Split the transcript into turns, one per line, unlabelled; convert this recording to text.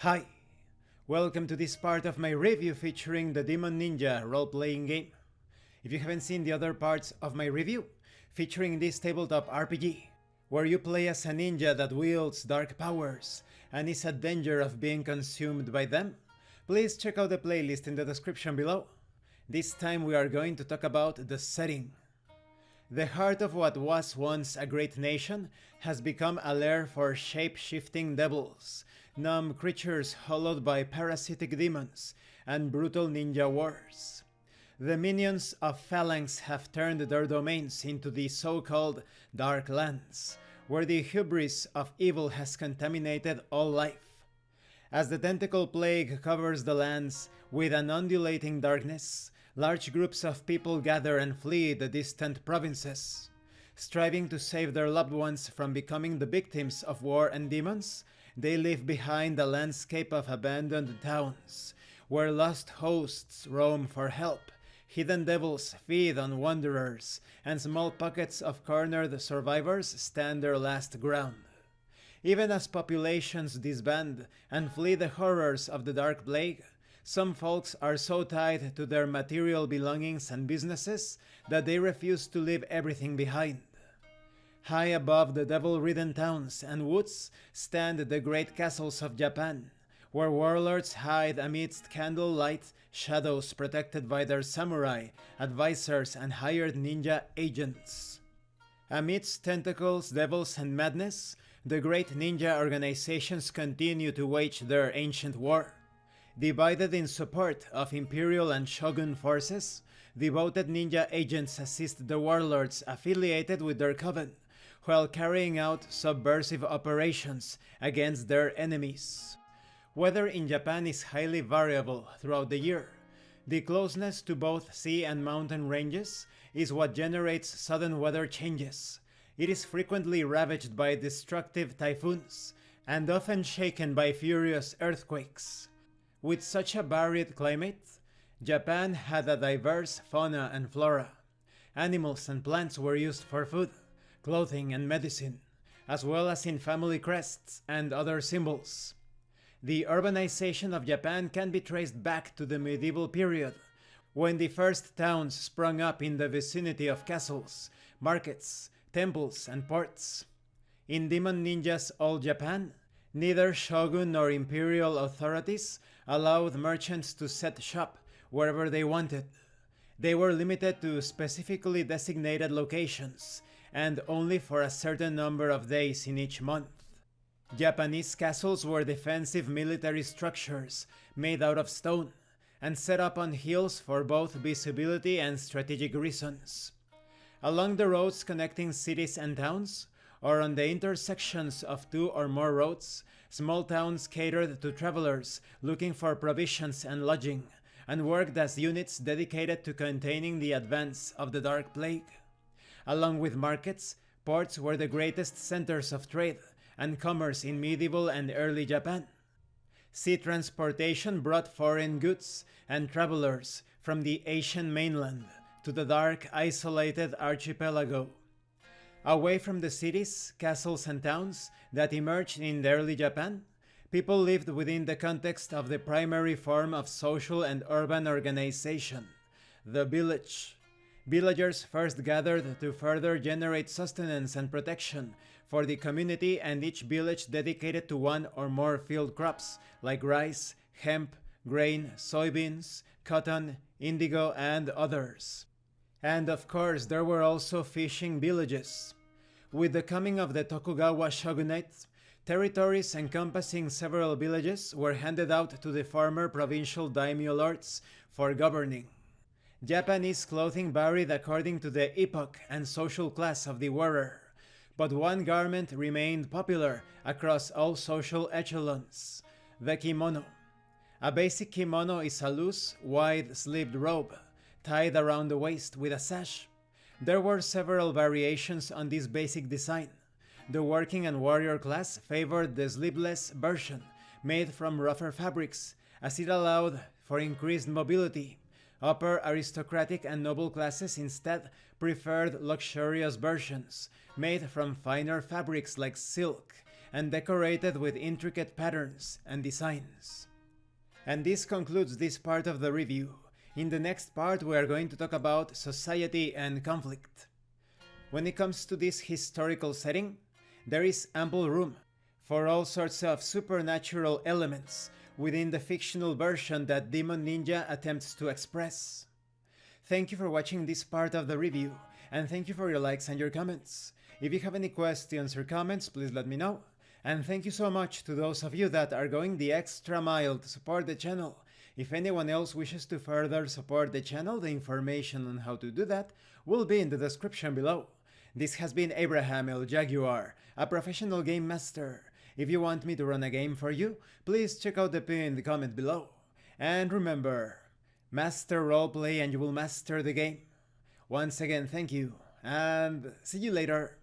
Hi! Welcome to this part of my review featuring the Demon Ninja role-playing game. If you haven't seen the other parts of my review, featuring this tabletop RPG, where you play as a ninja that wields dark powers and is at danger of being consumed by them, please check out the playlist in the description below. This time we are going to talk about the setting. The heart of what was once a great nation has become a lair for shape-shifting devils, numb creatures hollowed by parasitic demons, and brutal ninja wars. The minions of Phalanx have turned their domains into the so-called Dark Lands, where the hubris of evil has contaminated all life. As the tentacle plague covers the lands with an undulating darkness, large groups of people gather and flee the distant provinces. Striving to save their loved ones from becoming the victims of war and demons, they leave behind a landscape of abandoned towns, where lost hosts roam for help, hidden devils feed on wanderers, and small pockets of cornered survivors stand their last ground. Even as populations disband and flee the horrors of the Dark Plague, some folks are so tied to their material belongings and businesses that they refuse to leave everything behind. High above the devil-ridden towns and woods stand the great castles of Japan, where warlords hide amidst candlelight shadows protected by their samurai, advisors, and hired ninja agents. Amidst tentacles, devils, and madness, the great ninja organizations continue to wage their ancient war. Divided in support of Imperial and Shogun forces, devoted ninja agents assist the warlords affiliated with their coven, while carrying out subversive operations against their enemies. Weather in Japan is highly variable throughout the year. The closeness to both sea and mountain ranges is what generates sudden weather changes. It is frequently ravaged by destructive typhoons, and often shaken by furious earthquakes. With such a varied climate, Japan had a diverse fauna and flora. Animals and plants were used for food, clothing, and medicine, as well as in family crests and other symbols. The urbanization of Japan can be traced back to the medieval period, when the first towns sprung up in the vicinity of castles, markets, temples, and ports. In Demon Ninja's Old Japan, neither shogun nor imperial authorities allowed merchants to set shop wherever they wanted. They were limited to specifically designated locations, and only for a certain number of days in each month. Japanese castles were defensive military structures made out of stone, and set up on hills for both visibility and strategic reasons. Along the roads connecting cities and towns, or on the intersections of two or more roads, small towns catered to travelers looking for provisions and lodging, and worked as units dedicated to containing the advance of the Dark Plague. Along with markets, ports were the greatest centers of trade and commerce in medieval and early Japan. Sea transportation brought foreign goods and travelers from the Asian mainland to the dark, isolated archipelago. Away from the cities, castles, and towns that emerged in the early Japan, people lived within the context of the primary form of social and urban organization, the village. Villagers first gathered to further generate sustenance and protection for the community, and each village dedicated to one or more field crops like rice, hemp, grain, soybeans, cotton, indigo, and others. And of course, there were also fishing villages. With the coming of the Tokugawa shogunate, territories encompassing several villages were handed out to the former provincial daimyo lords for governing. Japanese clothing varied according to the epoch and social class of the wearer, but one garment remained popular across all social echelons: the kimono. A basic kimono is a loose, wide-sleeved robe, tied around the waist with a sash. There were several variations on this basic design. The working and warrior class favored the sleeveless version, made from rougher fabrics, as it allowed for increased mobility. Upper aristocratic and noble classes instead preferred luxurious versions, made from finer fabrics like silk, and decorated with intricate patterns and designs. And this concludes this part of the review. In the next part we are going to talk about society and conflict. When it comes to this historical setting, there is ample room for all sorts of supernatural elements within the fictional version that Demon Ninja attempts to express. Thank you for watching this part of the review, and thank you for your likes and your comments. If you have any questions or comments, please let me know. And thank you so much to those of you that are going the extra mile to support the channel. If anyone else wishes to further support the channel, the information on how to do that will be in the description below. This has been Abraham El Jaguar, a professional game master. If you want me to run a game for you, please check out the pinned comment below. And remember, master roleplay and you will master the game. Once again, thank you, and see you later.